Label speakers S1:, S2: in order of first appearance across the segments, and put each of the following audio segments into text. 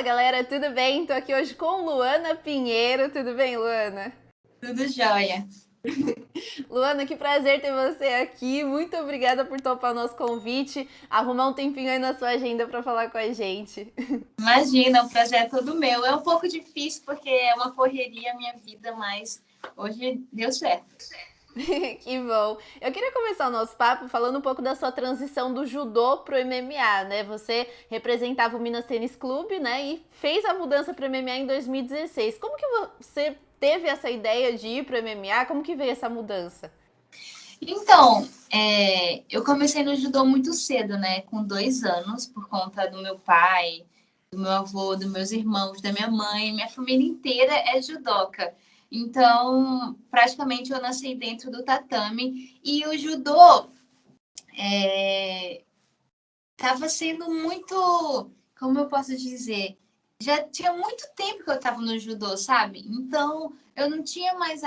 S1: Fala galera, tudo bem? Tô aqui hoje com Luana Pinheiro. Tudo bem, Luana?
S2: Tudo jóia.
S1: Luana, que prazer ter você aqui. Muito obrigada por topar o nosso convite, arrumar um tempinho aí na sua agenda para falar com a gente.
S2: Imagina, o prazer é todo meu. É um pouco difícil porque é uma correria a minha vida, mas hoje deu certo.
S1: Que bom. Eu queria começar o nosso papo falando um pouco da sua transição do judô pro MMA, né? Você representava o Minas Tênis Clube, né? E fez a mudança pro MMA em 2016. Como que você teve essa ideia de ir pro MMA? Como que veio essa mudança?
S2: Então, eu comecei no judô muito cedo, né? Com 2 anos, por conta do meu pai, do meu avô, dos meus irmãos, da minha mãe. Minha família inteira é judoca. Então, praticamente eu nasci dentro do tatame. E o judô estava sendo muito, como eu posso dizer, já tinha muito tempo que eu estava no judô, sabe? Então eu não tinha mais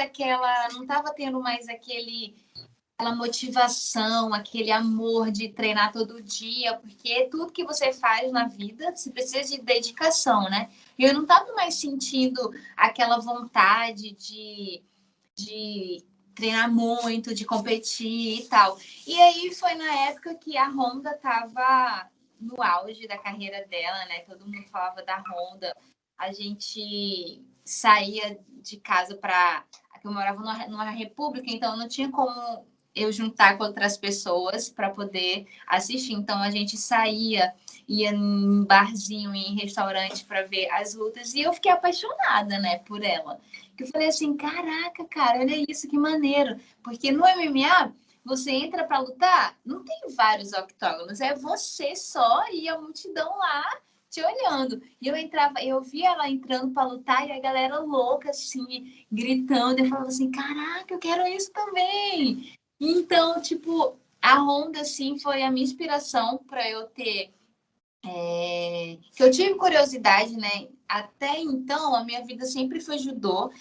S2: não estava tendo mais aquela motivação, aquele amor de treinar todo dia, porque tudo que você faz na vida, você precisa de dedicação, né? E eu não estava mais sentindo aquela vontade de treinar muito, de competir e tal. E aí foi na época que a Honda estava no auge da carreira dela, né? Todo mundo falava da Honda. A gente saía de casa para. Eu morava numa república, então não tinha como eu juntar com outras pessoas para poder assistir. Então a gente saía, ia em barzinho, em restaurante para ver as lutas e eu fiquei apaixonada, né, por ela. Que eu falei assim, caraca, cara, olha isso, que maneiro. Porque no MMA, você entra para lutar, não tem vários octógonos, é você só e a multidão lá te olhando. E eu entrava, eu via ela entrando para lutar e a galera louca, assim, gritando. Eu falava assim, caraca, eu quero isso também. Então, tipo, a Honda, assim, foi a minha inspiração para eu ter que eu tive curiosidade, né? Até então, a minha vida sempre foi judô.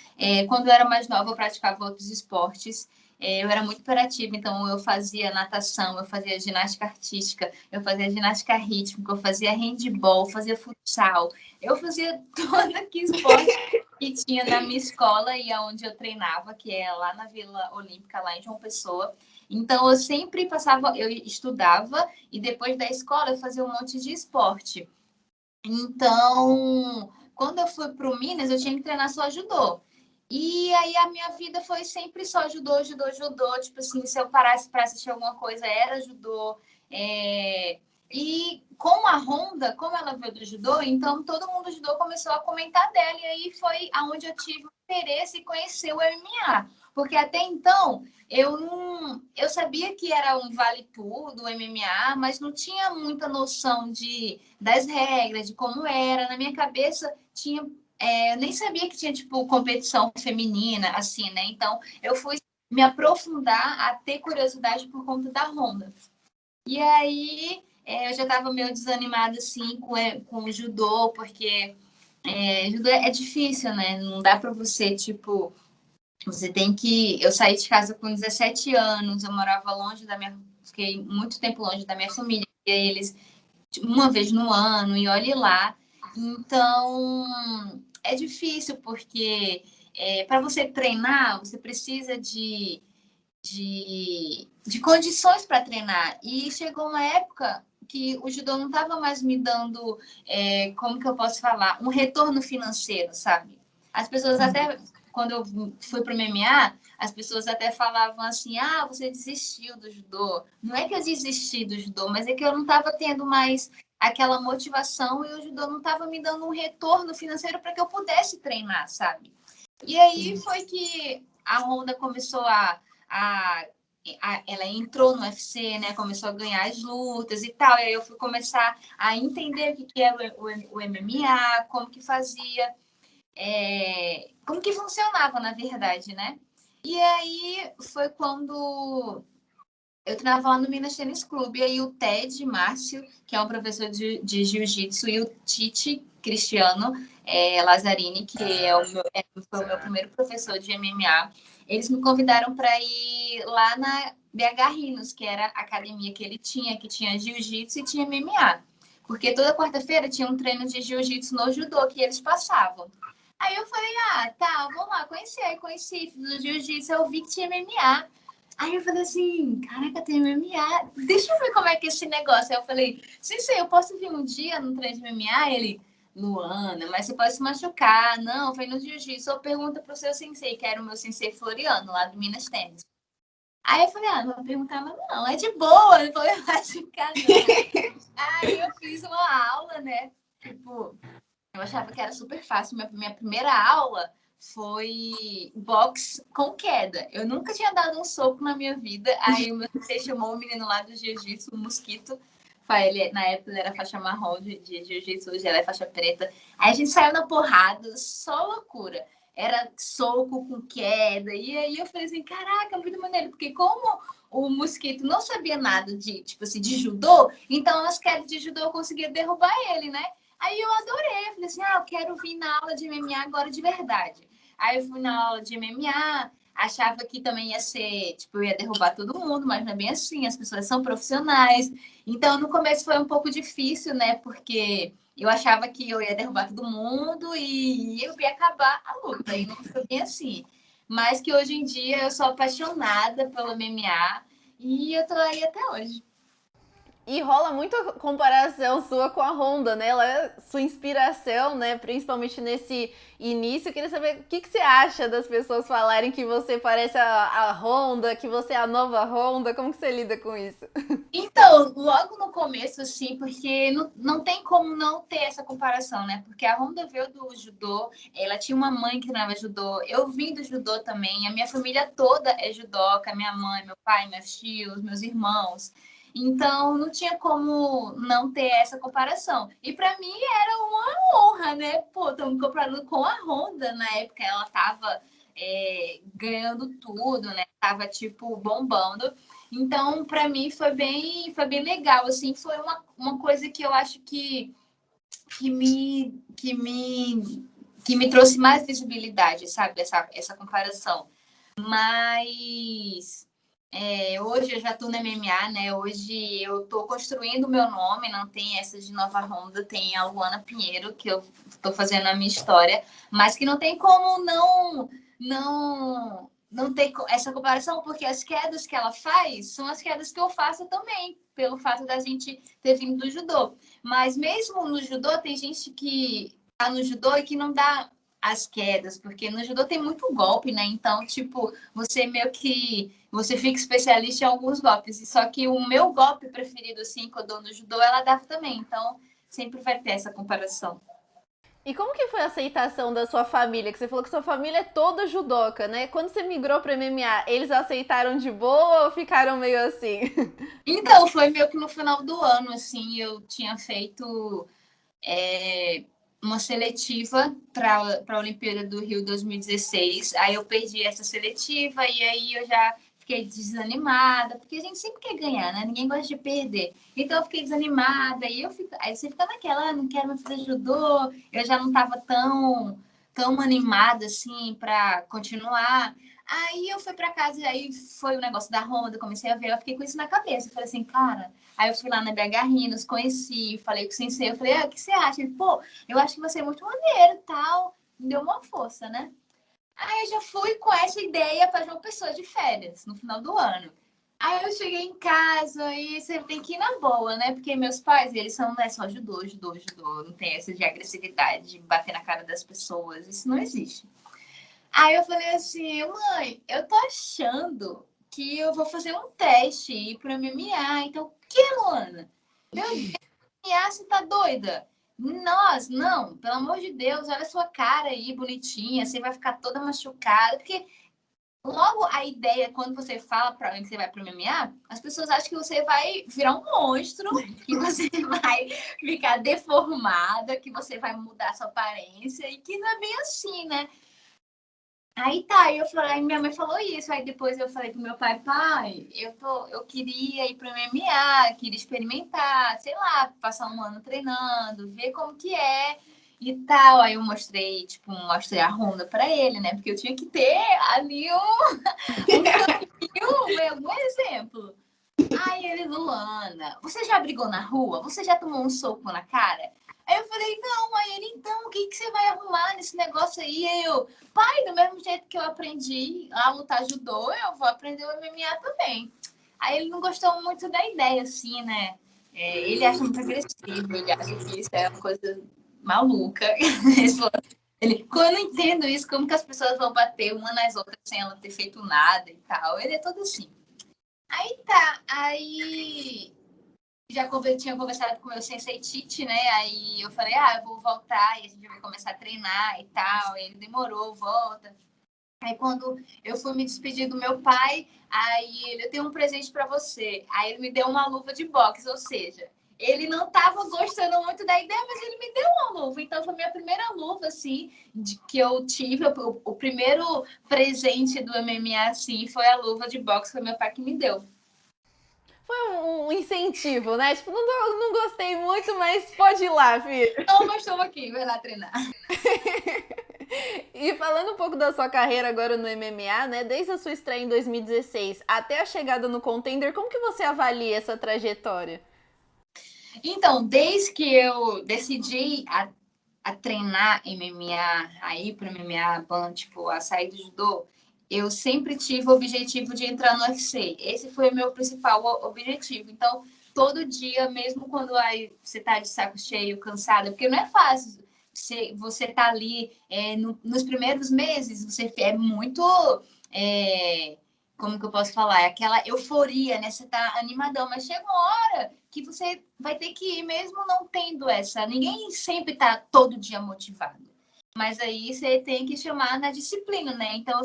S2: Quando eu era mais nova, eu praticava outros esportes. Eu era muito hiperativa, então eu fazia natação, eu fazia ginástica artística, eu fazia ginástica rítmica, eu fazia handball, eu fazia futsal. Eu fazia todo que esporte que tinha na minha escola e aonde eu treinava, que é lá na Vila Olímpica, lá em João Pessoa. Então, eu sempre passava, eu estudava e depois da escola eu fazia um monte de esporte. Então, quando eu fui para o Minas, eu tinha que treinar só judô. E aí a minha vida foi sempre só judô, judô, judô. Tipo assim, se eu parasse para assistir alguma coisa, era judô. E com a Honda, como ela veio do judô, então todo mundo do judô começou a comentar dela. E aí foi aonde eu tive interesse em conhecer o MMA. Porque até então eu não, eu sabia que era um vale tudo, o MMA, mas não tinha muita noção das regras, de como era. Na minha cabeça tinha, eu nem sabia que tinha tipo competição feminina, assim, né? Então eu fui me aprofundar a ter curiosidade por conta da Honda. E aí eu já estava meio desanimada assim com o judô, porque judô é difícil, né? Não dá para você tipo você tem que. Eu saí de casa com 17 anos, eu morava longe da minha. Fiquei muito tempo longe da minha família, e eles uma vez no ano, e olhe lá. Então, é difícil, porque para você treinar, você precisa de condições para treinar. E chegou uma época que o judô não estava mais me dando, como que eu posso falar, um retorno financeiro, sabe? As pessoas até, quando eu fui para o MMA, as pessoas até falavam assim, ah, você desistiu do judô. Não é que eu desisti do judô, mas é que eu não estava tendo mais aquela motivação e o judô não estava me dando um retorno financeiro para que eu pudesse treinar, sabe? E aí foi que a Honda começou a ela entrou no UFC, né? Começou a ganhar as lutas e tal. E aí eu fui começar a entender o que era o MMA, como que fazia, como que funcionava, na verdade, né? E aí foi quando eu treinava lá no Minas Tênis Clube, e aí o Ted Márcio, que é um professor de jiu-jitsu, e o Tite Cristiano Lazzarini, que foi o meu primeiro professor de MMA, eles me convidaram para ir lá na BH Rinos, que era a academia que ele tinha, que tinha jiu-jitsu e tinha MMA. porque toda quarta-feira tinha um treino de jiu-jitsu no judô que eles passavam. Aí eu falei, tá, vamos lá, conheci. Aí conheci, fiz o jiu-jitsu, eu vi que tinha MMA. Aí eu falei assim, caraca, tem MMA, deixa eu ver como é que é esse negócio. Aí eu falei, sim, eu posso vir um dia no treino de MMA? Ele, Luana, mas você pode se machucar. Não, foi no jiu-jitsu. Ou pergunta pro seu sensei, que era o meu sensei Floriano, lá do Minas Tênis. Aí eu falei, não vou perguntar, mas não, é de boa, não vou me machucar, não. Aí eu fiz uma aula, né? Tipo, eu achava que era super fácil. Minha primeira aula foi boxe com queda. Eu nunca tinha dado um soco na minha vida. Aí o meu sensei chamou o menino lá do jiu-jitsu, o Mosquito. Ele, na época ele era faixa marrom de jiu-jitsu, hoje ele é faixa preta. Aí a gente saiu na porrada, só loucura. Era soco com queda. E aí eu falei assim, caraca, muito maneiro. Porque como o Mosquito não sabia nada de, tipo assim, de judô, então nas quedas de judô eu conseguia derrubar ele, né? Aí eu adorei, eu falei assim, eu quero vir na aula de MMA agora de verdade. Aí eu fui na aula de MMA, achava que também ia ser, tipo, eu ia derrubar todo mundo, mas não é bem assim, as pessoas são profissionais. Então, no começo foi um pouco difícil, né, porque eu achava que eu ia derrubar todo mundo e eu ia acabar a luta, e não foi bem assim. Mas que hoje em dia eu sou apaixonada pelo MMA e eu tô aí até hoje.
S1: E rola muita comparação sua com a Honda, né? Ela é sua inspiração, né? Principalmente nesse início. Eu queria saber o que você acha das pessoas falarem que você parece a Honda, que você é a nova Honda. Como que você lida com isso?
S2: Então, logo no começo, assim, porque não tem como não ter essa comparação, né? Porque a Honda veio do judô, ela tinha uma mãe que treinava judô, eu vim do judô também, a minha família toda é judoca, minha mãe, meu pai, meus tios, meus irmãos. Então, não tinha como não ter essa comparação. E para mim era uma honra, né? Pô, estamos comparando com a Honda, na época ela tava ganhando tudo, né? Tava, tipo, bombando. Então, para mim, foi bem legal. Assim, foi uma coisa que eu acho que, me, que, me, que me trouxe mais visibilidade, sabe? Essa comparação. Mas hoje eu já estou no MMA, né? Hoje eu estou construindo o meu nome, não tem essa de Nova Honda, tem a Luana Pinheiro, que eu estou fazendo a minha história, mas que não tem como não ter essa comparação, porque as quedas que ela faz são as quedas que eu faço também, pelo fato da gente ter vindo do judô. Mas mesmo no judô, tem gente que tá no judô e que não dá as quedas, porque no judô tem muito golpe, né? Então, tipo, você meio que você fica especialista em alguns golpes. Só que o meu golpe preferido, assim, que eu dou no judô, ela dá também. Então, sempre vai ter essa comparação.
S1: E como que foi a aceitação da sua família? Que você falou que sua família é toda judoca, né? Quando você migrou para MMA, eles aceitaram de boa ou ficaram meio assim?
S2: Então, foi meio que no final do ano, assim, eu tinha feito uma seletiva para a Olimpíada do Rio 2016. Aí eu perdi essa seletiva e aí eu já fiquei desanimada, porque a gente sempre quer ganhar, né? Ninguém gosta de perder. Então eu fiquei desanimada e aí você fica naquela, não quero mais fazer judô, eu já não estava tão animada assim para continuar. Aí eu fui para casa e aí foi o negócio da Honda, comecei a ver, eu fiquei com isso na cabeça. Eu falei assim, cara, aí eu fui lá na BH Rinos, conheci, falei com o sensei, eu falei, o que você acha? Ele, pô, eu acho que você é muito maneiro e tal. Me deu uma força, né? Aí eu já fui com essa ideia para João Pessoa de férias, no final do ano. Aí eu cheguei em casa e você tem que ir na boa, né? Porque meus pais, eles são, né, só judô, judô, judô. Não tem essa de agressividade, de bater na cara das pessoas. Isso não existe. Aí eu falei assim, mãe, eu tô achando que eu vou fazer um teste e ir pro MMA. Então, o que, Luana? Meu Deus, MMA, você tá doida? Nossa, não, pelo amor de Deus, olha a sua cara aí, bonitinha, você vai ficar toda machucada. Porque logo a ideia, quando você fala para alguém que você vai pro MMA, as pessoas acham que você vai virar um monstro, que você vai ficar deformada, que você vai mudar a sua aparência, e que não é bem assim, né? Aí tá, eu falei, aí minha mãe falou isso, aí depois eu falei pro meu pai, pai, eu queria ir pro MMA, queria experimentar, sei lá, passar um ano treinando, ver como que é e tal. Aí eu mostrei, tipo, mostrei a Honda pra ele, né? Porque eu tinha que ter ali um caminho, algum exemplo. Aí ele, Luana, você já brigou na rua? Você já tomou um soco na cara? Aí eu falei, não. Aí ele, então, o que você vai arrumar nesse negócio aí? Aí eu, pai, do mesmo jeito que eu aprendi a lutar judô, eu vou aprender o MMA também. Aí ele não gostou muito da ideia, assim, né? Ele acha muito agressivo, ele acha que isso é uma coisa maluca. Ele, eu não entendo isso, como que as pessoas vão bater uma nas outras sem ela ter feito nada e tal. Ele é todo assim. Aí tá, aí já tinha conversado com o meu sensei Tite, né? Aí eu falei, eu vou voltar e a gente vai começar a treinar e tal. Ele demorou, volta. Aí quando eu fui me despedir do meu pai, aí eu tenho um presente para você. Aí ele me deu uma luva de boxe, ou seja, ele não estava gostando muito da ideia, mas ele me deu uma luva. Então foi minha primeira luva, assim, que eu tive. O primeiro presente do MMA, assim, foi a luva de boxe, foi meu pai que me deu.
S1: Foi um incentivo, né? Tipo, não gostei muito, mas pode ir lá, filho.
S2: Não gostou aqui, vai lá treinar.
S1: E falando um pouco da sua carreira agora no MMA, né? Desde a sua estreia em 2016 até a chegada no Contender, como que você avalia essa trajetória?
S2: Então, desde que eu decidi a treinar MMA, a ir para o MMA, tipo, a sair do judô, eu sempre tive o objetivo de entrar no UFC. Esse foi o meu principal objetivo. Então, todo dia, mesmo quando você tá de saco cheio, cansada, porque não é fácil. Você tá ali nos primeiros meses, você é muito. Como que eu posso falar? É aquela euforia, né? Você tá animadão, mas chega uma hora que você vai ter que ir mesmo não tendo essa. Ninguém sempre tá todo dia motivado. Mas aí você tem que chamar na disciplina, né? Então,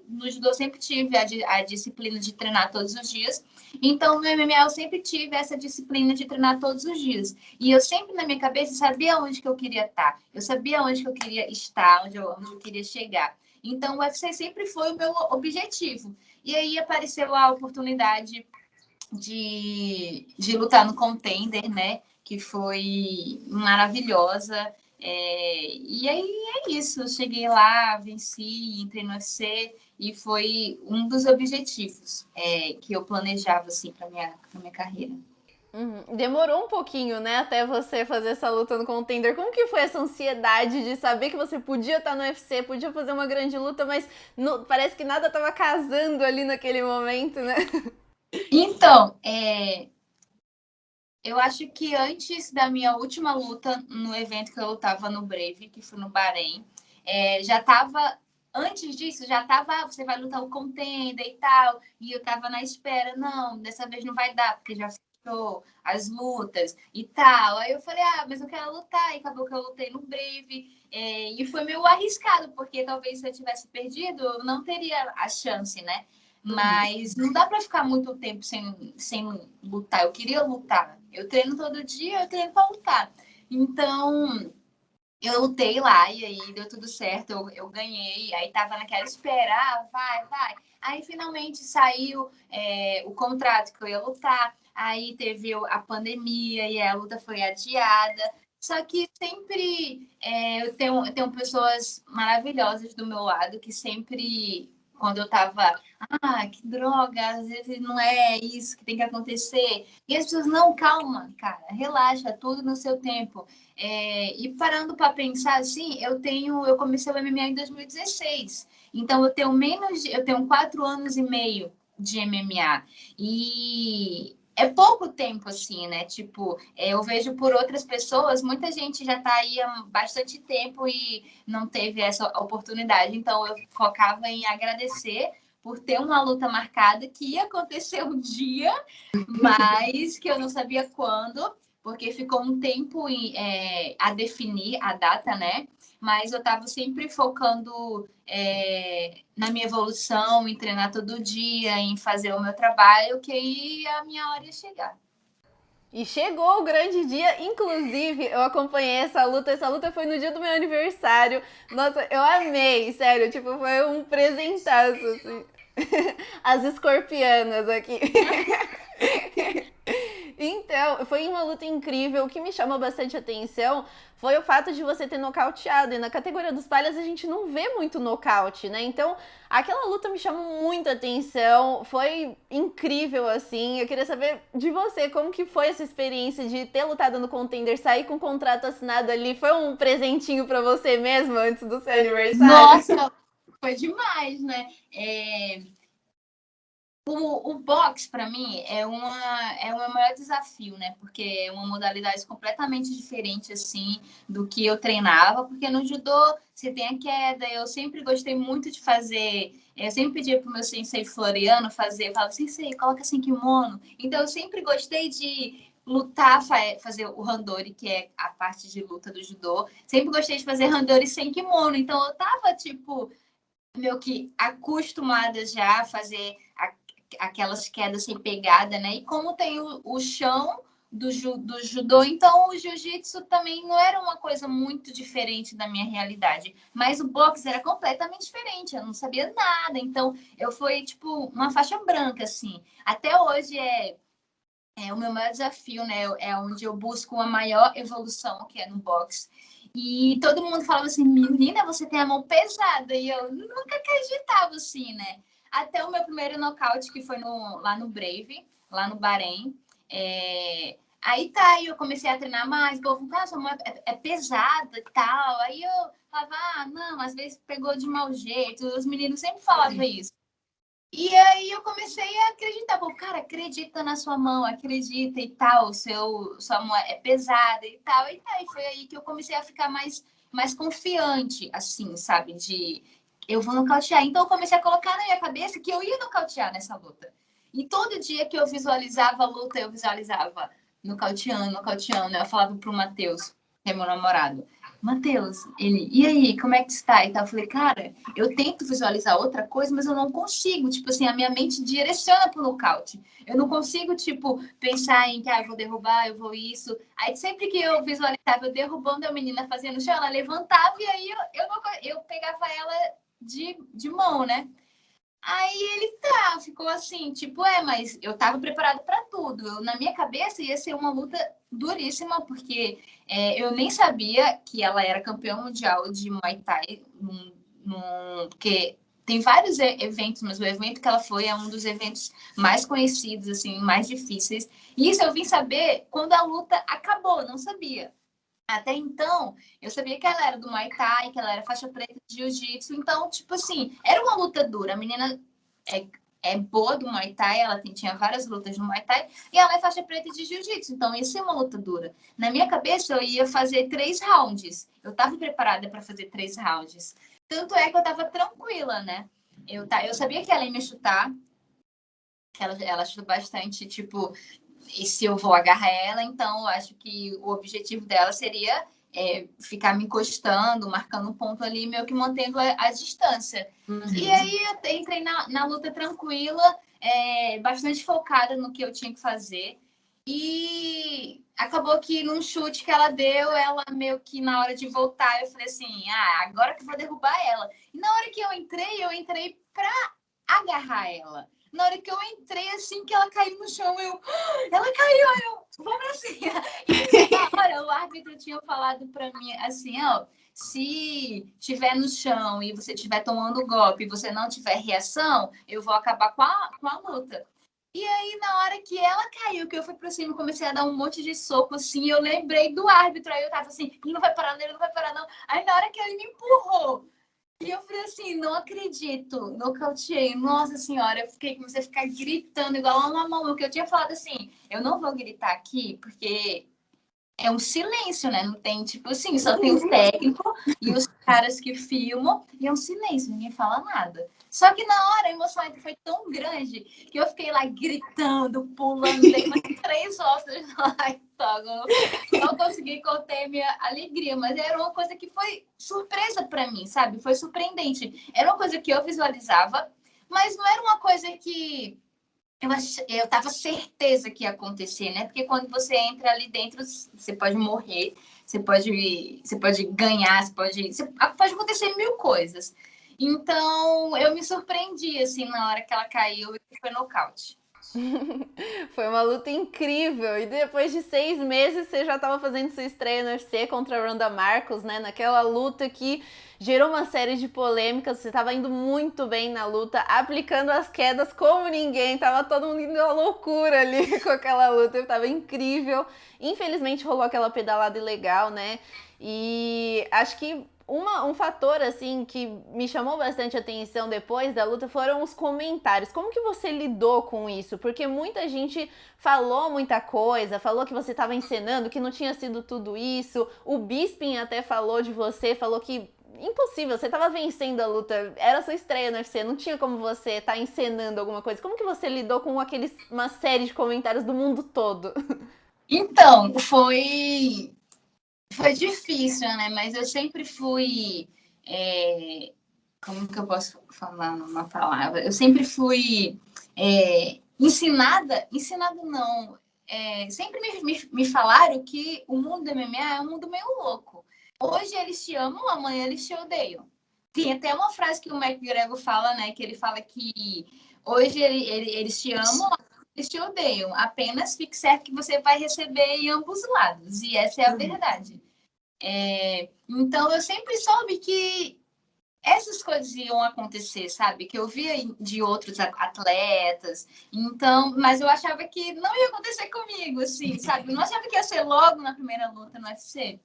S2: no judô, eu sempre tive a disciplina de treinar todos os dias. Então, no MMA, eu sempre tive essa disciplina de treinar todos os dias. E eu sempre, na minha cabeça, sabia onde que eu queria estar. Eu sabia onde que eu queria estar, onde eu queria chegar. Então, o UFC sempre foi o meu objetivo. E aí apareceu a oportunidade de lutar no Contender, né? Que foi maravilhosa. E aí é isso. Eu cheguei lá, venci, entrei no UFC e foi um dos objetivos que eu planejava assim para minha carreira.
S1: Demorou um pouquinho, né, até você fazer essa luta no Contender. Como que foi essa ansiedade de saber que você podia estar no UFC, podia fazer uma grande luta, mas parece que nada estava casando ali naquele momento, né?
S2: Então, eu acho que antes da minha última luta no evento que eu lutava no Brave, que foi no Bahrein, já estava. Antes disso, já estava. Você vai lutar o Contender e tal. E eu estava na espera. Não, dessa vez não vai dar, porque já fechou as lutas e tal. Aí eu falei, mas eu quero lutar. E acabou que eu lutei no Brave. E foi meio arriscado, porque talvez se eu tivesse perdido, eu não teria a chance, né? Mas não dá para ficar muito tempo sem lutar. Eu queria lutar. Eu treino todo dia, eu treino para lutar. Então, eu lutei lá e aí deu tudo certo. Eu ganhei. Aí tava naquela espera, vai. Aí finalmente saiu o contrato que eu ia lutar. Aí teve a pandemia e a luta foi adiada. Só que sempre eu tenho pessoas maravilhosas do meu lado que sempre, quando eu tava, que droga, às vezes não é isso que tem que acontecer. E as pessoas, não, calma, cara, relaxa, tudo no seu tempo. E parando para pensar assim, eu comecei o MMA em 2016, então eu tenho 4 anos e meio de MMA e é pouco tempo assim, né? Tipo, eu vejo por outras pessoas, muita gente já está aí há bastante tempo e não teve essa oportunidade, então eu focava em agradecer por ter uma luta marcada que ia acontecer um dia, mas que eu não sabia quando, porque ficou um tempo a definir a data, né? Mas eu estava sempre focando na minha evolução, em treinar todo dia, em fazer o meu trabalho, que aí a minha hora ia chegar.
S1: E chegou o grande dia, inclusive eu acompanhei essa luta foi no dia do meu aniversário. Nossa, eu amei, sério, tipo, foi um presentaço, assim. As escorpianas aqui. Então, foi uma luta incrível. O que me chamou bastante atenção foi o fato de você ter nocauteado. E na categoria dos palhas a gente não vê muito nocaute, né? Então, aquela luta me chamou muito atenção. Foi incrível, assim. Eu queria saber de você, como que foi essa experiência de ter lutado no Contender, sair com o contrato assinado ali. Foi um presentinho pra você mesmo antes do seu aniversário?
S2: Nossa, foi demais, né? O boxe, para mim, é o meu maior desafio, né? Porque é uma modalidade completamente diferente, assim, do que eu treinava. Porque no judô, você tem a queda. Eu sempre gostei muito de fazer... Eu sempre pedia pro meu sensei Floriano fazer. Eu falava, sensei, coloca assim kimono. Então, eu sempre gostei de lutar, fazer o randori, que é a parte de luta do judô. Sempre gostei de fazer randori sem kimono. Então, eu tava, tipo, meio que acostumada já a fazer aquelas quedas sem pegada, né? E como tem o chão do judô, então o jiu-jitsu também não era uma coisa muito diferente da minha realidade. Mas o boxe era completamente diferente, eu não sabia nada. Então eu fui, tipo, uma faixa branca, assim. Até hoje é o meu maior desafio, né? É onde eu busco uma maior evolução, que é no boxe. E todo mundo falava assim, menina, você tem a mão pesada. E eu nunca acreditava assim, né? Até o meu primeiro nocaute, que foi lá no Brave, lá no Bahrein. Aí tá, aí eu comecei a treinar mais. O povo, cara, sua mão é pesada e tal. Aí eu falava, não, às vezes pegou de mau jeito. Os meninos sempre falavam isso. E aí eu comecei a acreditar, pô, cara, acredita na sua mão, acredita e tal, sua mão é pesada e tal, e aí foi aí que eu comecei a ficar mais confiante, assim, sabe, de eu vou nocautear. Então eu comecei a colocar na minha cabeça que eu ia nocautear nessa luta. E todo dia que eu visualizava a luta, eu visualizava nocauteando, né? Eu falava pro Matheus, que é meu namorado, Matheus, ele, e aí, como é que está? E tal, eu falei, cara, eu tento visualizar outra coisa, mas eu não consigo. Tipo assim, a minha mente direciona pro nocaute. Eu não consigo, tipo, pensar em que eu vou derrubar, eu vou isso. Aí sempre que eu visualizava eu derrubando a menina fazendo chão, ela levantava e aí eu pegava ela de mão, né? Aí ele ficou assim, tipo, mas eu tava preparado para tudo. Na minha cabeça ia ser uma luta duríssima, porque eu nem sabia que ela era campeã mundial de Muay Thai, porque tem vários eventos, mas o evento que ela foi é um dos eventos mais conhecidos, assim, mais difíceis. E isso eu vim saber quando a luta acabou, não sabia. Até então, eu sabia que ela era do Muay Thai, que ela era faixa preta de Jiu-Jitsu. Então, tipo assim, era uma luta dura. A menina é boa do Muay Thai, ela tinha várias lutas no Muay Thai, e ela é faixa preta de Jiu-Jitsu. Então, ia ser uma luta dura. Na minha cabeça, eu ia fazer 3 rounds. Eu estava preparada para fazer 3 rounds. Tanto é que eu estava tranquila, né? Eu sabia que ela ia me chutar, que ela chuta bastante, tipo, e se eu vou agarrar ela, então eu acho que o objetivo dela seria ficar me encostando, marcando um ponto ali, meio que mantendo a distância. Uhum. E aí eu entrei na luta tranquila, bastante focada no que eu tinha que fazer. E acabou que num chute que ela deu, ela meio que na hora de voltar, eu falei assim, agora que eu vou derrubar ela. E na hora que eu entrei pra agarrar ela. Na hora que eu entrei, assim, que ela caiu no chão, ela caiu, vamos pra cima. E na hora, o árbitro tinha falado pra mim, assim, se tiver no chão e você estiver tomando golpe e você não tiver reação, eu vou acabar com a luta. E aí, na hora que ela caiu, que eu fui pra cima, comecei a dar um monte de soco, assim, eu lembrei do árbitro, aí eu tava assim, ele não vai parar, ele não vai parar, não. Aí, na hora que ele me empurrou, e eu falei assim, não acredito, nocauteei. Nossa senhora, comecei a ficar gritando igual uma maluca. Eu tinha falado assim, eu não vou gritar aqui, porque é um silêncio, né? Não tem, tipo assim, só tem o técnico e os caras que filmam, e é um silêncio, ninguém fala nada. Só que na hora a emoção foi tão grande que eu fiquei lá gritando, pulando, dei umas 3 ossos no octógono. Não consegui conter minha alegria, mas era uma coisa que foi surpresa para mim, sabe? Foi surpreendente. Era uma coisa que eu visualizava, mas não era uma coisa que eu tava certeza que ia acontecer, né? Porque quando você entra ali dentro, você pode morrer, você pode ganhar, pode acontecer mil coisas. Então, eu me surpreendi, assim, na hora que ela caiu e foi nocaute.
S1: Foi uma luta incrível. E depois de 6 meses, você já estava fazendo sua estreia no UFC contra a Ronda Marcos, né? Naquela luta que gerou uma série de polêmicas. Você estava indo muito bem na luta, aplicando as quedas como ninguém. Tava todo mundo indo à loucura ali com aquela luta. Tava incrível. Infelizmente rolou aquela pedalada ilegal, né? E acho que um fator, assim, que me chamou bastante atenção depois da luta foram os comentários. Como que você lidou com isso? Porque muita gente falou muita coisa, falou que você estava encenando, que não tinha sido tudo isso. O Bisping até falou de você, falou que impossível, você estava vencendo a luta, era sua estreia no UFC, não tinha como você estar encenando alguma coisa. Como que você lidou com uma série de comentários do mundo todo?
S2: Então, foi difícil, né? Mas eu sempre fui. Como que eu posso falar numa palavra? Eu sempre fui ensinada. Ensinada não. Sempre me falaram que o mundo do MMA é um mundo meio louco. Hoje eles te amam, amanhã eles te odeiam. Tem até uma frase que o McGregor fala, né? Que ele fala que hoje eles te amam, eles te odeiam. Apenas fique certo que você vai receber em ambos os lados. E essa é a verdade. Então, eu sempre soube que essas coisas iam acontecer, sabe? Que eu via de outros atletas. Então, mas eu achava que não ia acontecer comigo, assim, sabe? Eu não achava que ia ser logo na primeira luta no UFC.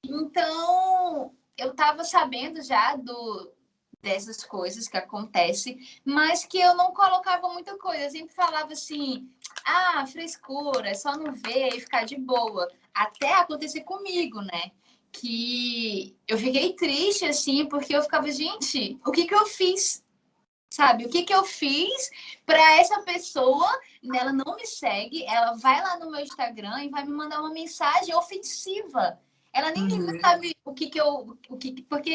S2: Então, eu estava sabendo já dessas coisas que acontecem, mas que eu não colocava muita coisa. Eu sempre falava assim, frescura, é só não ver e ficar de boa. Até acontecer comigo, né? Que eu fiquei triste, assim, porque eu ficava, gente, o que eu fiz? Sabe, o que eu fiz para essa pessoa, ela não me segue, ela vai lá no meu Instagram e vai me mandar uma mensagem ofensiva. Ela nem sabe porque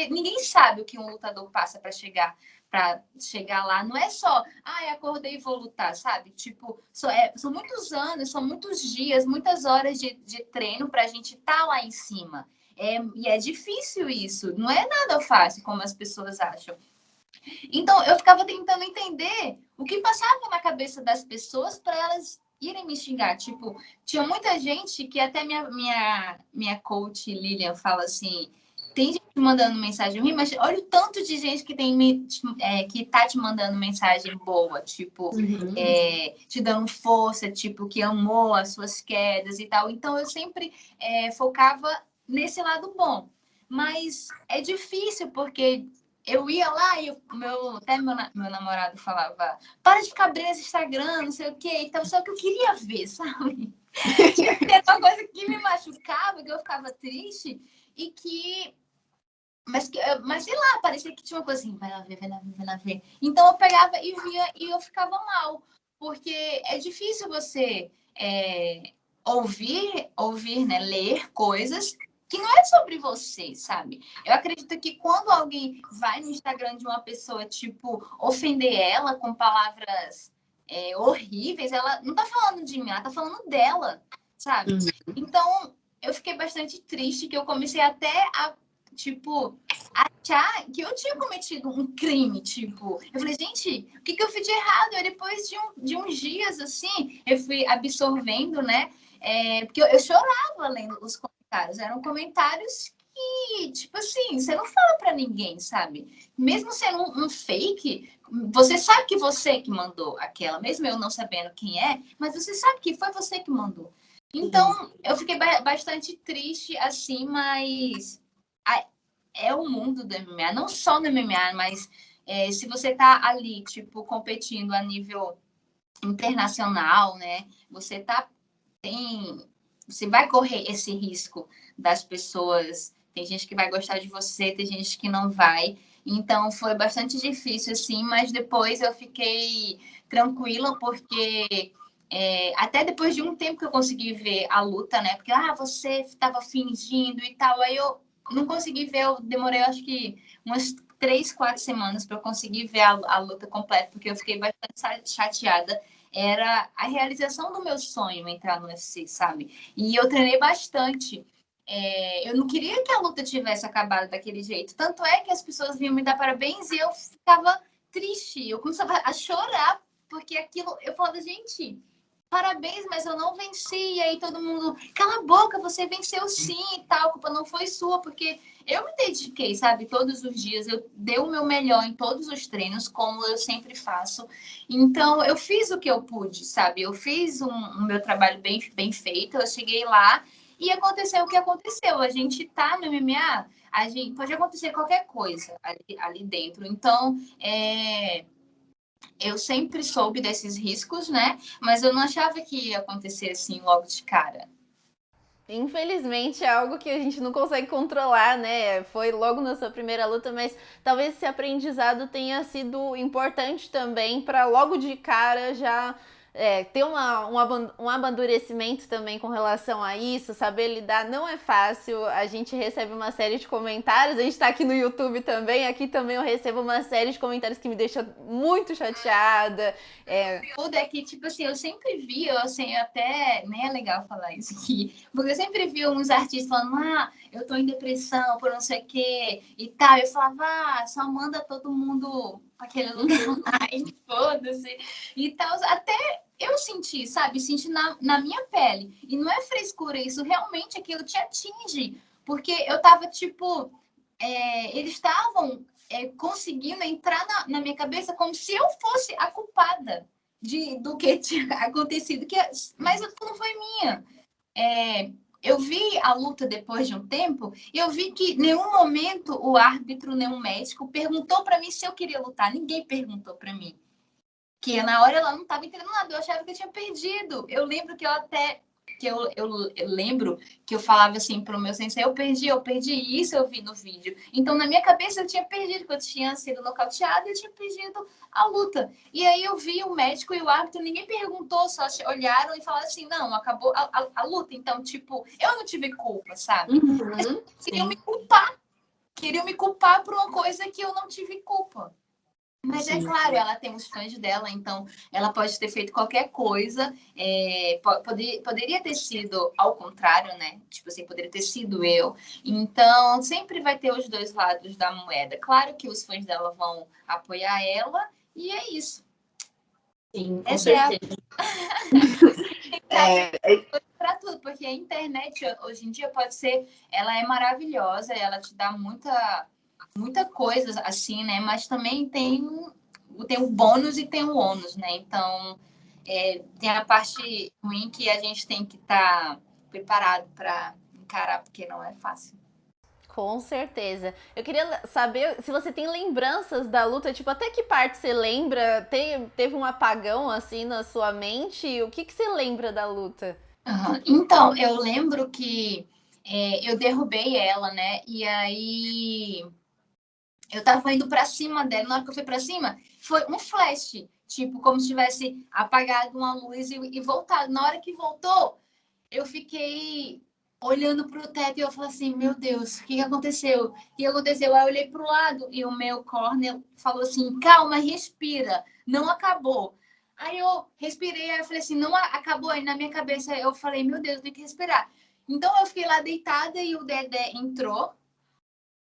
S2: ninguém sabe o que um lutador passa para chegar lá. Não é só, acordei e vou lutar, sabe? Tipo, são muitos anos, são muitos dias, muitas horas de treino para a gente estar lá em cima. E é difícil isso, não é nada fácil como as pessoas acham. Então, eu ficava tentando entender o que passava na cabeça das pessoas para elas irem me xingar. Tipo, tinha muita gente que até minha coach Lilian fala assim: tem gente mandando mensagem ruim, mas olha o tanto de gente que que tá te mandando mensagem boa, tipo, te dando força, tipo, que amou as suas quedas e tal. Então, eu sempre focava nesse lado bom. Mas é difícil, porque eu ia lá e até meu namorado falava: para de ficar abrindo esse Instagram, não sei o quê. Então, só que eu queria ver, sabe? Era uma coisa que me machucava, que eu ficava triste e que. Mas sei lá, parecia que tinha uma coisa assim, vai lá ver, vai lá ver, vai lá ver. Então eu pegava e via e eu ficava mal, porque é difícil você ouvir, né, ler coisas que não é sobre você, sabe? Eu acredito que quando alguém vai no Instagram de uma pessoa, tipo, ofender ela com palavras horríveis, ela não tá falando de mim, ela tá falando dela, sabe? Então, eu fiquei bastante triste, que eu comecei até a, tipo, achar que eu tinha cometido um crime, tipo. Eu falei, gente, o que eu fiz de errado? Aí depois de uns dias, assim, eu fui absorvendo, né? Porque eu chorava lendo os comentários. Eram comentários que, tipo assim, você não fala pra ninguém, sabe? Mesmo sendo um fake, você sabe que você que mandou aquela, mesmo eu não sabendo quem é, mas você sabe que foi você que mandou. Então, eu fiquei bastante triste, assim, mas é o mundo do MMA, não só no MMA, mas se você tá ali, tipo, competindo a nível internacional, né? Você você vai correr esse risco das pessoas. Tem gente que vai gostar de você, tem gente que não vai. Então foi bastante difícil, assim, mas depois eu fiquei tranquila, porque até depois de um tempo que eu consegui ver a luta, né? Porque você estava fingindo e tal. Aí eu não consegui ver, eu demorei acho que umas 3, 4 semanas para eu conseguir ver a luta completa, porque eu fiquei bastante chateada. Era a realização do meu sonho entrar no UFC, sabe? E eu treinei bastante. Eu não queria que a luta tivesse acabado daquele jeito. Tanto é que as pessoas vinham me dar parabéns e eu ficava triste. Eu começava a chorar porque aquilo, eu falava, gente, parabéns, mas eu não venci. E aí todo mundo, cala a boca, você venceu sim e tal, a culpa não foi sua, porque eu me dediquei, sabe? Todos os dias, eu dei o meu melhor em todos os treinos, como eu sempre faço. Então, eu fiz o que eu pude, sabe? Eu fiz um meu trabalho bem feito, eu cheguei lá e aconteceu o que aconteceu. A gente tá no MMA, a gente, pode acontecer qualquer coisa ali dentro. Então, eu sempre soube desses riscos, né? Mas eu não achava que ia acontecer assim logo de cara.
S1: Infelizmente é algo que a gente não consegue controlar, né? Foi logo na sua primeira luta, mas talvez esse aprendizado tenha sido importante também para logo de cara já ter um amadurecimento também com relação a isso, saber lidar não é fácil. A gente recebe uma série de comentários, a gente tá aqui no YouTube também, aqui também eu recebo uma série de comentários que me deixam muito chateada.
S2: Tudo é que, tipo assim, eu sempre vi, assim, até nem é legal falar isso aqui, porque eu sempre vi uns artistas falando, eu tô em depressão por não sei o quê e tal. Eu falava, só manda todo mundo pra aquele lugar lá e foda-se e tal. Até eu senti, sabe? Senti na minha pele. E não é frescura isso, realmente aquilo te atinge. Porque eu tava, tipo, eles estavam conseguindo entrar na minha cabeça como se eu fosse a culpada do que tinha acontecido, mas a culpa não foi minha. Eu vi a luta depois de um tempo e eu vi que em nenhum momento o árbitro, nenhum médico perguntou para mim se eu queria lutar. Ninguém perguntou para mim. Que na hora ela não estava entendendo nada, eu achava que eu tinha perdido. Eu lembro que eu lembro que eu falava assim pro meu sensei, eu perdi, isso eu vi no vídeo. Então, na minha cabeça, eu tinha perdido, que eu tinha sido nocauteada e eu tinha perdido a luta. E aí eu vi o médico e o árbitro, ninguém perguntou, só olharam e falaram assim, não, acabou a luta. Então, tipo, eu não tive culpa, sabe?
S1: Uhum,
S2: Queriam me culpar por uma coisa que eu não tive culpa. Mas sim, é claro, ela tem os fãs dela, então ela pode ter feito qualquer coisa. Poderia ter sido ao contrário, né? Tipo assim, poderia ter sido eu. Então, sempre vai ter os dois lados da moeda. Claro que os fãs dela vão apoiar ela, e é isso.
S3: Sim, com
S2: Essa
S3: certeza.
S2: para tudo, porque a internet hoje em dia pode ser, ela é maravilhosa, ela te dá muita coisa assim, né? Mas também tem o bônus e tem o ônus, né? Então, tem a parte ruim que a gente tem que estar preparado para encarar, porque não é fácil.
S1: com certeza. Eu queria saber se você tem lembranças da luta, tipo, até que parte você lembra? Teve um apagão assim na sua mente? O que você lembra da luta?
S2: Uhum. Então, eu lembro que eu derrubei ela, né? E aí eu tava indo para cima dela. Na hora que eu fui para cima, foi um flash, tipo, como se tivesse apagado uma luz e voltado. Na hora que voltou, eu fiquei olhando para o teto e eu falei assim, meu Deus, o que aconteceu? O que aconteceu? Aí eu olhei para o lado e o meu corner falou assim, calma, respira, não acabou. Aí eu respirei, aí eu falei assim, não acabou. Aí na minha cabeça eu falei, meu Deus, tem que respirar. Então eu fiquei lá deitada e o Dedé entrou,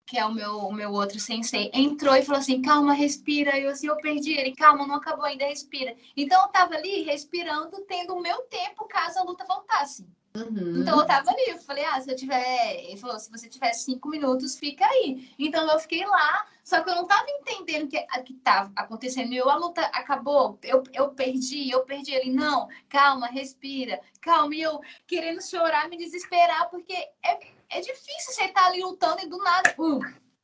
S2: que é o meu outro sensei, entrou e falou assim, calma, respira. E eu assim, eu perdi ele, calma, não acabou ainda, respira. Então eu tava ali respirando, tendo o meu tempo caso a luta voltasse. Então eu tava ali, eu falei, se eu tiver. Ele falou, se você tiver 5 minutos, fica aí. Então eu fiquei lá, só que eu não tava entendendo o que tava acontecendo. E a luta acabou, eu perdi. Ele, não, calma, respira, calma. E eu querendo chorar, me desesperar, porque é difícil você estar ali lutando e do nada,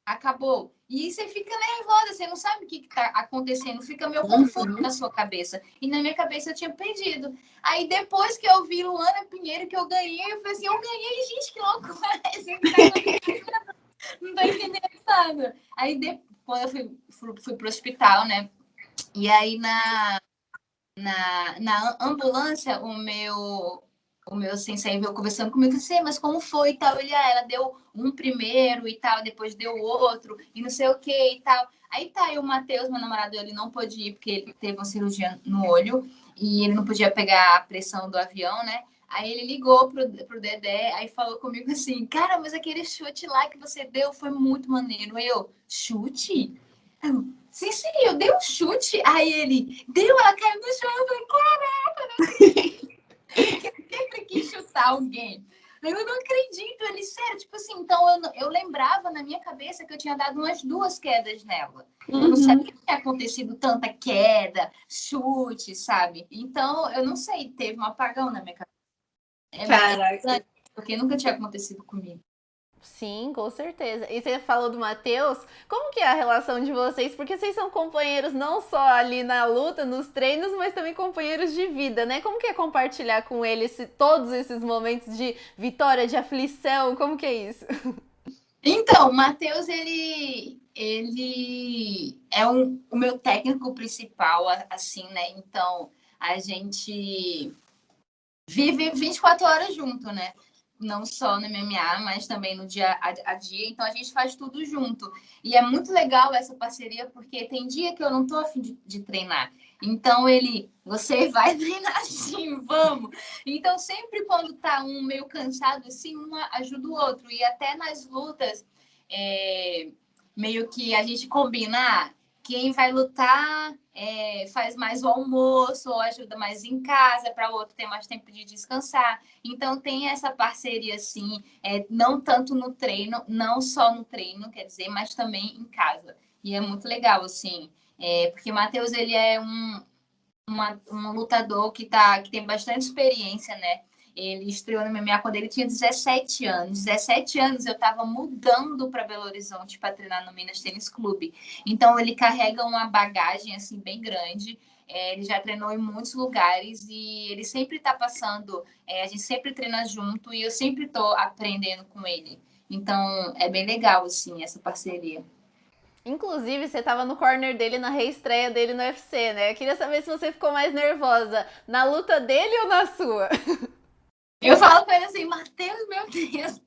S2: acabou. E você fica nervosa, você não sabe o que tá acontecendo, fica meio confuso na sua cabeça. E na minha cabeça eu tinha perdido. Aí depois que eu vi Luana Pinheiro, que eu ganhei, eu falei assim, eu ganhei, gente, que loucura é essa? Não tô entendendo nada. Aí depois eu fui pro hospital, né? E aí na ambulância, o meu sensei veio conversando comigo, assim, mas como foi e tal? Ela deu um primeiro e tal, depois deu outro, e não sei o que e tal. Aí tá, e o Matheus, meu namorado, ele não pôde ir, porque ele teve uma cirurgia no olho, e ele não podia pegar a pressão do avião, né? Aí ele ligou pro Dedé, aí falou comigo assim, cara, mas aquele chute lá que você deu foi muito maneiro. Aí eu, chute? sim, sim, eu dei um chute. Aí ele deu, ela caiu no chão. Eu falei, caraca, não acredito. Eu sempre quis chutar alguém. Eu não acredito, ele, sério, tipo assim, então eu lembrava na minha cabeça que eu tinha dado umas 2 quedas nela. Eu não sabia que tinha acontecido tanta queda, chute, sabe? Então, eu não sei, teve um apagão na minha cabeça.
S3: Caraca.
S2: Porque nunca tinha acontecido comigo.
S1: Sim, com certeza. E você falou do Matheus, como que é a relação de vocês? Porque vocês são companheiros não só ali na luta, nos treinos, mas também companheiros de vida, né? Como que é compartilhar com ele todos esses momentos de vitória, de aflição? Como que é isso?
S2: Então, o Matheus, ele é o meu técnico principal, assim, né? Então, a gente vive 24 horas junto, né? Não só no MMA, mas também no dia a dia. Então, a gente faz tudo junto. E é muito legal essa parceria, porque tem dia que eu não tô afim de treinar. Então, você vai treinar sim, vamos. Então, sempre quando tá um meio cansado, assim, um ajuda o outro. E até nas lutas, meio que a gente combina, quem vai lutar faz mais o almoço ou ajuda mais em casa para o outro ter mais tempo de descansar. Então tem essa parceria assim, não tanto no treino, não só no treino, quer dizer, mas também em casa. E é muito legal, assim, porque o Matheus, ele é um lutador que tem bastante experiência, né? Ele estreou no MMA quando ele tinha 17 anos. 17 anos eu estava mudando para Belo Horizonte para treinar no Minas Tênis Clube. Então ele carrega uma bagagem assim bem grande. Ele já treinou em muitos lugares e ele sempre está passando. A gente sempre treina junto e eu sempre estou aprendendo com ele. Então é bem legal assim essa parceria.
S1: Inclusive, você tava no corner dele na reestreia dele no UFC, né? Eu queria saber se você ficou mais nervosa na luta dele ou na sua?
S2: Eu falo com ele assim, Matheus, meu Deus,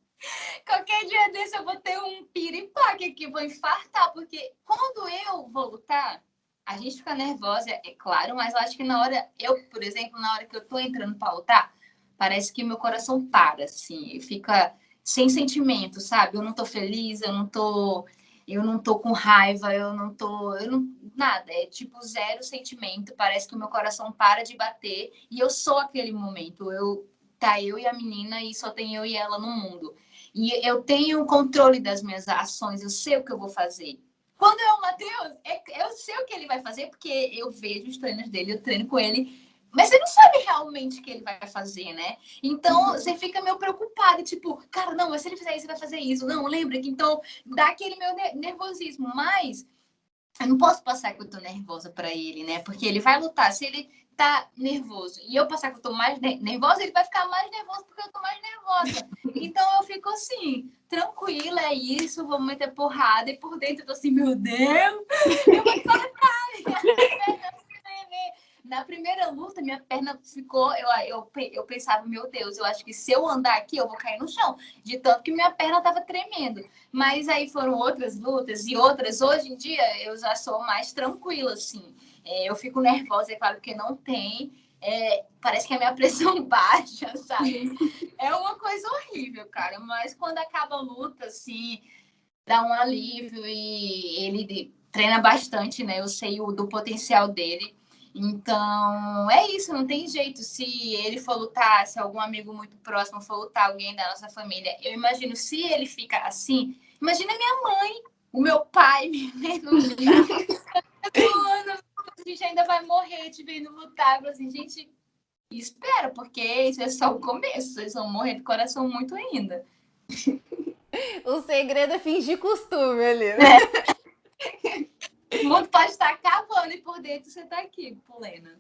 S2: qualquer dia desse eu vou ter um piripaque aqui, vou infartar, porque quando eu vou lutar, a gente fica nervosa, é claro, mas eu acho que na hora, por exemplo, na hora que eu tô entrando para lutar, parece que meu coração para, assim, e fica sem sentimento, sabe? Eu não tô feliz, eu não tô com raiva, nada, é tipo zero sentimento, parece que o meu coração para de bater e eu sou aquele momento, tá eu e a menina e só tem eu e ela no mundo. E eu tenho o controle das minhas ações, eu sei o que eu vou fazer. Quando é o Matheus, eu sei o que ele vai fazer, porque eu vejo os treinos dele, eu treino com ele, mas você não sabe realmente o que ele vai fazer, né? Então, você fica meio preocupado, tipo, cara, não, mas se ele fizer isso, ele vai fazer isso. Não, lembra que então dá aquele meu nervosismo, mas eu não posso passar que eu tô nervosa pra ele, né? Porque ele vai lutar. Se ele tá nervoso e eu passar que eu tô mais nervosa, ele vai ficar mais nervoso porque eu tô mais nervosa. Então eu fico assim, tranquila, é isso, vou meter porrada. E por dentro eu tô assim, meu Deus, eu vou na primeira luta, minha perna ficou. Eu pensava, meu Deus, eu acho que se eu andar aqui, eu vou cair no chão, de tanto que minha perna tava tremendo. Mas aí foram outras lutas e outras. Hoje em dia, eu já sou mais tranquila, assim. Eu fico nervosa, é claro que não tem. Parece que a minha pressão baixa, sabe? É uma coisa horrível, cara. Mas quando acaba a luta, assim, dá um alívio e ele treina bastante, né? Eu sei do potencial dele. Então, é isso, não tem jeito. Se ele for lutar, se algum amigo muito próximo for lutar, alguém da nossa família, eu imagino, se ele fica assim, imagina minha mãe, o meu pai me vendo lutar. Mano, a gente ainda vai morrer te vendo lutar. Assim, gente, espera, porque isso é só o começo. Vocês vão morrer de coração muito ainda.
S1: O segredo é fingir costume ali, né?
S2: O mundo pode estar acabando e por dentro você tá aqui, Pulena.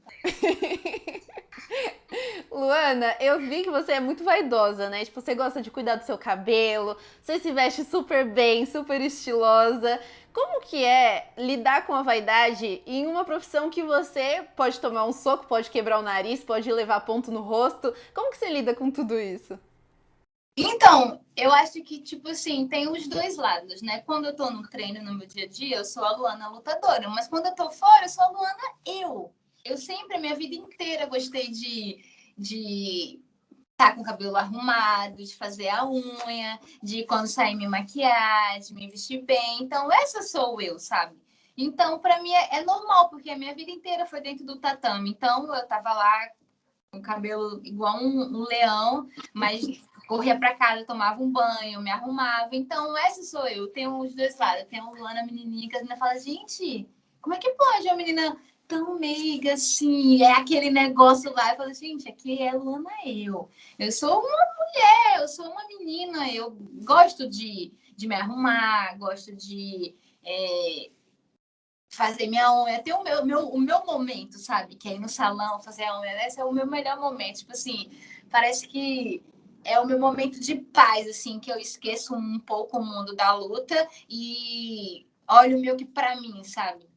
S1: Luana, eu vi que você é muito vaidosa, né? Tipo, você gosta de cuidar do seu cabelo, você se veste super bem, super estilosa. Como que é lidar com a vaidade em uma profissão que você pode tomar um soco, pode quebrar o nariz, pode levar ponto no rosto? Como que você lida com tudo isso?
S2: Então, eu acho que, tipo assim, tem os dois lados, né? Quando eu tô no treino, no meu dia a dia, eu sou a Luana lutadora, mas quando eu tô fora, eu sou a Luana eu. Eu sempre, a minha vida inteira, gostei de estar com o cabelo arrumado, de fazer a unha, de quando sair me maquiar, de me vestir bem. Então, essa sou eu, sabe? Então, para mim, é normal, porque a minha vida inteira foi dentro do tatame. Então, eu tava lá com o cabelo igual um leão, mas corria para casa, tomava um banho, me arrumava. Então, essa sou eu. Tenho os dois lados. Tem a Luana, a menininha, que a menina fala, gente, como é que pode uma menina tão meiga assim? É aquele negócio lá. Eu falo, gente, aqui é a Luana, eu. Eu sou uma mulher, eu sou uma menina. Eu gosto de me arrumar, gosto de... fazer minha unha, ter o meu momento, sabe? Que é ir no salão, fazer a unha, esse é o meu melhor momento. Tipo assim, parece que é o meu momento de paz, assim, que eu esqueço um pouco o mundo da luta e olho meio que pra mim, sabe?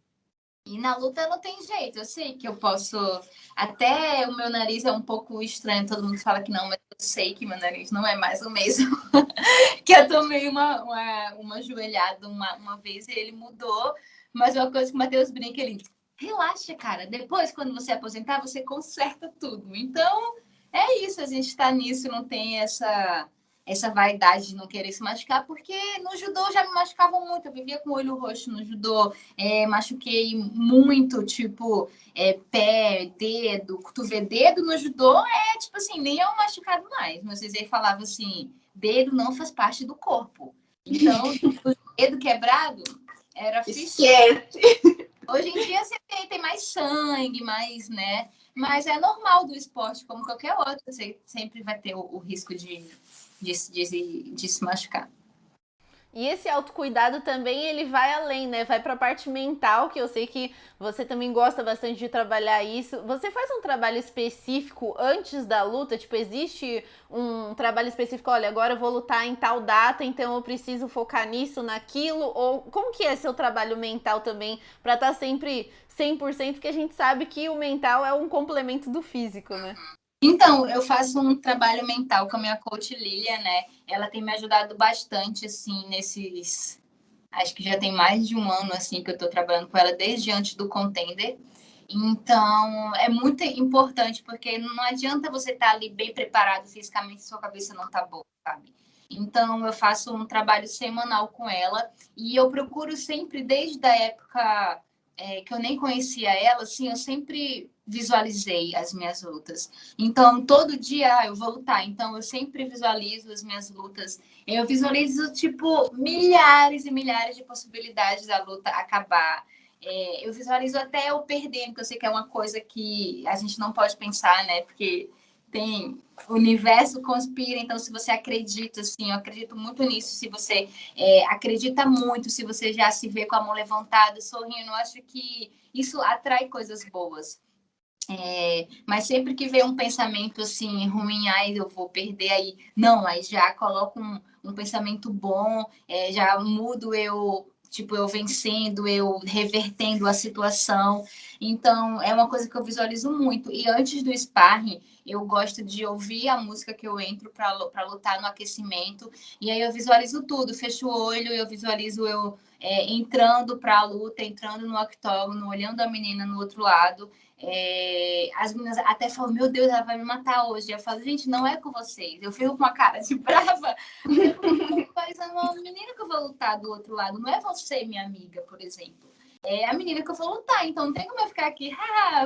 S2: E na luta não tem jeito, eu sei que eu posso. Até o meu nariz é um pouco estranho, todo mundo fala que não, mas eu sei que meu nariz não é mais o mesmo. Que eu tomei uma joelhada uma vez e ele mudou, mas uma coisa que o Matheus brinca, ele relaxa, cara. Depois, quando você aposentar, você conserta tudo. Então, é isso, a gente tá nisso, não tem essa vaidade de não querer se machucar, porque no judô já me machucavam muito, eu vivia com o olho roxo no judô, machuquei muito, tipo, pé, dedo, cotovelo, dedo no judô tipo assim, nem é um machucado mais, mas vocês aí falavam assim, dedo não faz parte do corpo. Então, o dedo quebrado era fissura. Hoje em dia você tem mais sangue, mais, né? Mas é normal do esporte, como qualquer outro. Você sempre vai ter o risco de se machucar.
S1: E esse autocuidado também, ele vai além, né? Vai pra parte mental, que eu sei que você também gosta bastante de trabalhar isso. Você faz um trabalho específico antes da luta? Tipo, existe um trabalho específico, olha, agora eu vou lutar em tal data, então eu preciso focar nisso, naquilo? Ou como que é seu trabalho mental também, pra estar sempre 100%? Porque a gente sabe que o mental é um complemento do físico, né?
S2: Então, eu faço um trabalho mental com a minha coach Lilia, né? Ela tem me ajudado bastante, assim, nesses... Acho que já tem mais de um ano, assim, que eu tô trabalhando com ela desde antes do Contender. Então, é muito importante, porque não adianta você estar ali bem preparado fisicamente se sua cabeça não tá boa, sabe? Então, eu faço um trabalho semanal com ela e eu procuro sempre, desde a época que eu nem conhecia ela, assim, eu sempre visualizei as minhas lutas. Então, todo dia eu vou lutar. Então, eu sempre visualizo as minhas lutas. Eu visualizo, tipo, milhares e milhares de possibilidades da luta acabar. Eu visualizo até eu perdendo, que eu sei que é uma coisa que a gente não pode pensar, né? Porque tem o universo conspira, então se você acredita, assim, eu acredito muito nisso, se você acredita muito, se você já se vê com a mão levantada, sorrindo, eu acho que isso atrai coisas boas. Mas sempre que vem um pensamento assim ruim, aí eu vou perder aí, não, aí já coloco um pensamento bom, já mudo eu, tipo, eu vencendo, eu revertendo a situação. Então, é uma coisa que eu visualizo muito. E antes do sparring, eu gosto de ouvir a música que eu entro para lutar no aquecimento. E aí eu visualizo tudo, fecho o olho, eu visualizo eu entrando para a luta, entrando no octógono, olhando a menina no outro lado. As meninas até falam, meu Deus, ela vai me matar hoje. Eu falo, gente, não é com vocês. Eu fico com uma cara de brava, mas é uma menina que eu vou lutar do outro lado, não é você, minha amiga, por exemplo. É a menina que eu vou lutar, então não tem como eu ficar aqui,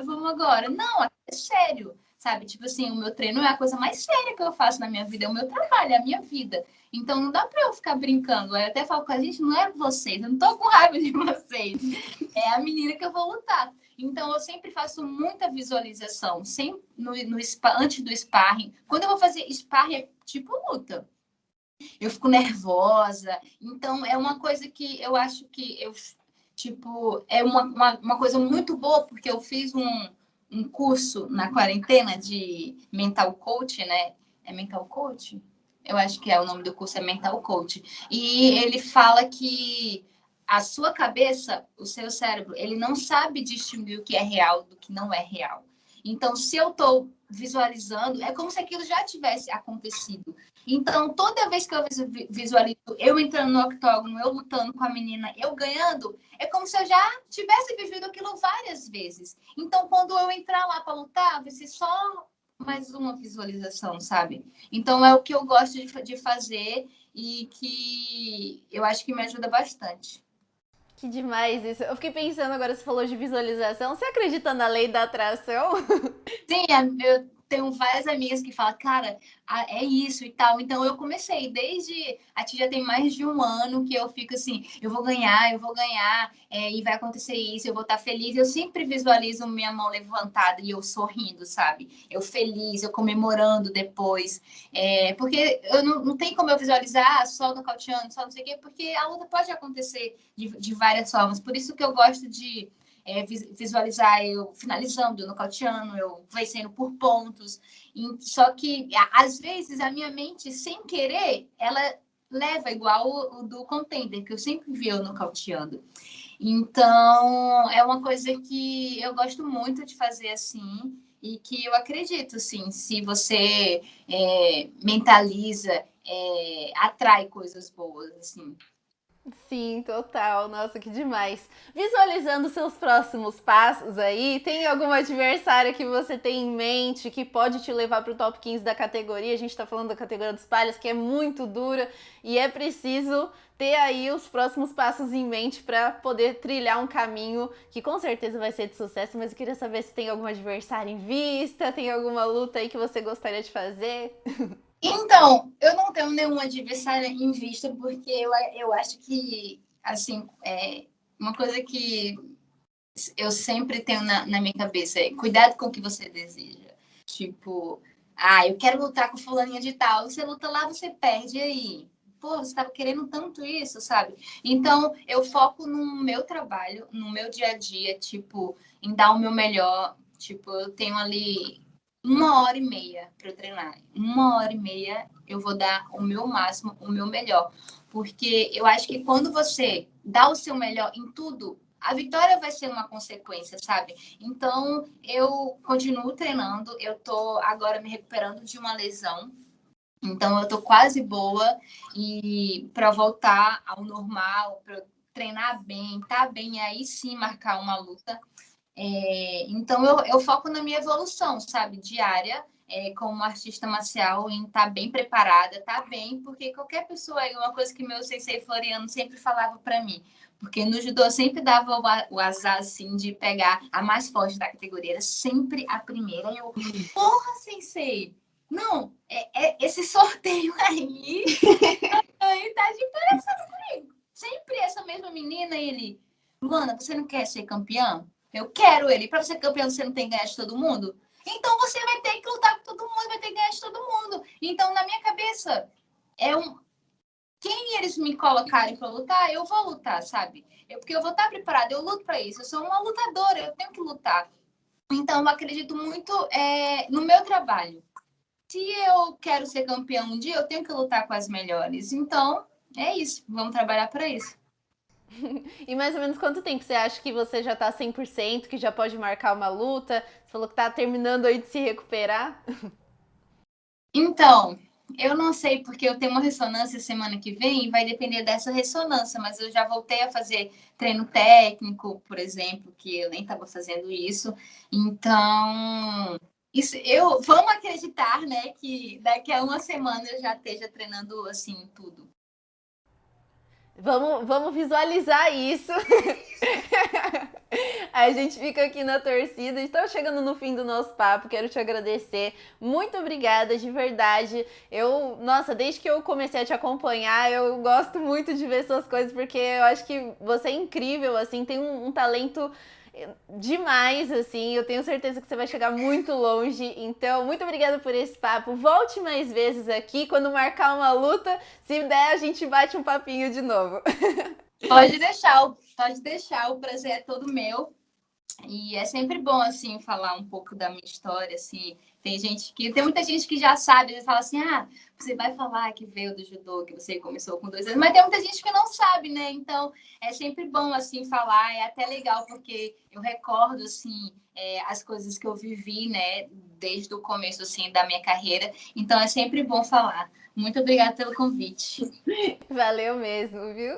S2: vamos agora. Não, é sério, sabe? Tipo assim, o meu treino é a coisa mais séria que eu faço na minha vida, é o meu trabalho, é a minha vida. Então não dá pra eu ficar brincando. Eu até falo com a gente, não é vocês, eu não tô com raiva de vocês. É a menina que eu vou lutar. Então, eu sempre faço muita visualização, sempre antes do sparring. Quando eu vou fazer sparring, é tipo luta. Eu fico nervosa. Então, é uma coisa que eu acho que tipo, é uma coisa muito boa, porque eu fiz um curso na quarentena de mental coach, né? É mental coach? Eu acho que o nome do curso é mental coach. E ele fala que a sua cabeça, o seu cérebro, ele não sabe distinguir o que é real do que não é real. Então, se eu estou visualizando, é como se aquilo já tivesse acontecido. Então, toda vez que eu visualizo eu entrando no octógono, eu lutando com a menina, eu ganhando, é como se eu já tivesse vivido aquilo várias vezes. Então, quando eu entrar lá para lutar, vai ser só mais uma visualização, sabe? Então, é o que eu gosto de fazer e que eu acho que me ajuda bastante.
S1: Que demais isso. Eu fiquei pensando agora, você falou de visualização. Você acredita na lei da atração?
S2: Sim, eu tenho várias amigas que falam, cara, é isso e tal. Então eu comecei desde. Aqui já tem mais de um ano que eu fico assim, eu vou ganhar, e vai acontecer isso, eu vou estar feliz. Eu sempre visualizo minha mão levantada e eu sorrindo, sabe? Eu feliz, eu comemorando depois. Porque eu não tem como eu visualizar só nocauteando, só não sei o quê, porque a luta pode acontecer de várias formas. Por isso que eu gosto de visualizar eu finalizando, eu nocauteando, eu vencendo por pontos. Só que, às vezes, a minha mente, sem querer, ela leva igual o do contender, que eu sempre vi eu nocauteando. Então, é uma coisa que eu gosto muito de fazer assim, e que eu acredito, assim, se você mentaliza, atrai coisas boas, assim.
S1: Sim, total. Nossa, que demais. Visualizando seus próximos passos aí, tem alguma adversária que você tem em mente que pode te levar para o top 15 da categoria? A gente tá falando da categoria dos palhas, que é muito dura e é preciso ter aí os próximos passos em mente para poder trilhar um caminho que com certeza vai ser de sucesso, mas eu queria saber se tem alguma adversária em vista, tem alguma luta aí que você gostaria de fazer?
S2: Então, eu não tenho nenhum adversário em vista, porque eu acho que, assim, uma coisa que eu sempre tenho na minha cabeça é cuidado com o que você deseja. Tipo, eu quero lutar com fulaninha de tal. Você luta lá, você perde aí. Pô, você estava querendo tanto isso, sabe? Então, eu foco no meu trabalho, no meu dia a dia, tipo, em dar o meu melhor. Tipo, eu tenho ali 1h30 para eu treinar. 1h30 eu vou dar o meu máximo, o meu melhor. Porque eu acho que quando você dá o seu melhor em tudo, a vitória vai ser uma consequência, sabe? Então, eu continuo treinando. Eu tô agora me recuperando de uma lesão. Então, eu tô quase boa. E para voltar ao normal, para treinar bem, tá bem, e aí sim marcar uma luta. Então, eu foco na minha evolução, sabe? Diária, como artista marcial, em estar bem preparada, tá bem, porque qualquer pessoa, é uma coisa que meu sensei Floriano sempre falava para mim, porque no judô eu sempre dava o azar, assim, de pegar a mais forte da categoria, era sempre a primeira. E eu, porra, sensei! Não, esse sorteio aí tá de palhaçada comigo. Sempre essa mesma menina, ele, Luana, você não quer ser campeã? Eu quero ele. Para ser campeão, você não tem que ganhar de todo mundo? Então você vai ter que lutar com todo mundo, vai ter que ganhar de todo mundo. Então, na minha cabeça, quem eles me colocarem para lutar, eu vou lutar, sabe? Porque eu vou estar preparada, eu luto para isso. Eu sou uma lutadora, eu tenho que lutar. Então, eu acredito muito no meu trabalho. Se eu quero ser campeão um dia, eu tenho que lutar com as melhores. Então, é isso. Vamos trabalhar para isso.
S1: E mais ou menos quanto tempo você acha que você já tá 100%, que já pode marcar uma luta? Você falou que tá terminando aí de se recuperar.
S2: Então, eu não sei porque eu tenho uma ressonância semana que vem e vai depender dessa ressonância, mas eu já voltei a fazer treino técnico, por exemplo, que eu nem estava fazendo isso. Então, vamos acreditar, né, que daqui a uma semana eu já esteja treinando assim tudo.
S1: Vamos visualizar isso. A gente fica aqui na torcida. Estamos chegando no fim do nosso papo. Quero te agradecer. Muito obrigada, de verdade. Nossa, desde que eu comecei a te acompanhar, eu gosto muito de ver suas coisas, porque eu acho que você é incrível, assim, tem um talento demais, assim. Eu tenho certeza que você vai chegar muito longe. Então, muito obrigada por esse papo. Volte mais vezes aqui. Quando marcar uma luta, se der, a gente bate um papinho de novo.
S2: Pode deixar, o prazer é todo meu. E é sempre bom, assim, falar um pouco da minha história, assim. Tem muita gente que já sabe, já fala assim, você vai falar que veio do judô, que você começou com 2 anos, mas tem muita gente que não sabe, né? Então, é sempre bom, assim, falar, é até legal, porque eu recordo, assim, as coisas que eu vivi, né, desde o começo, assim, da minha carreira. Então, é sempre bom falar. Muito obrigada pelo convite.
S1: Valeu mesmo, viu?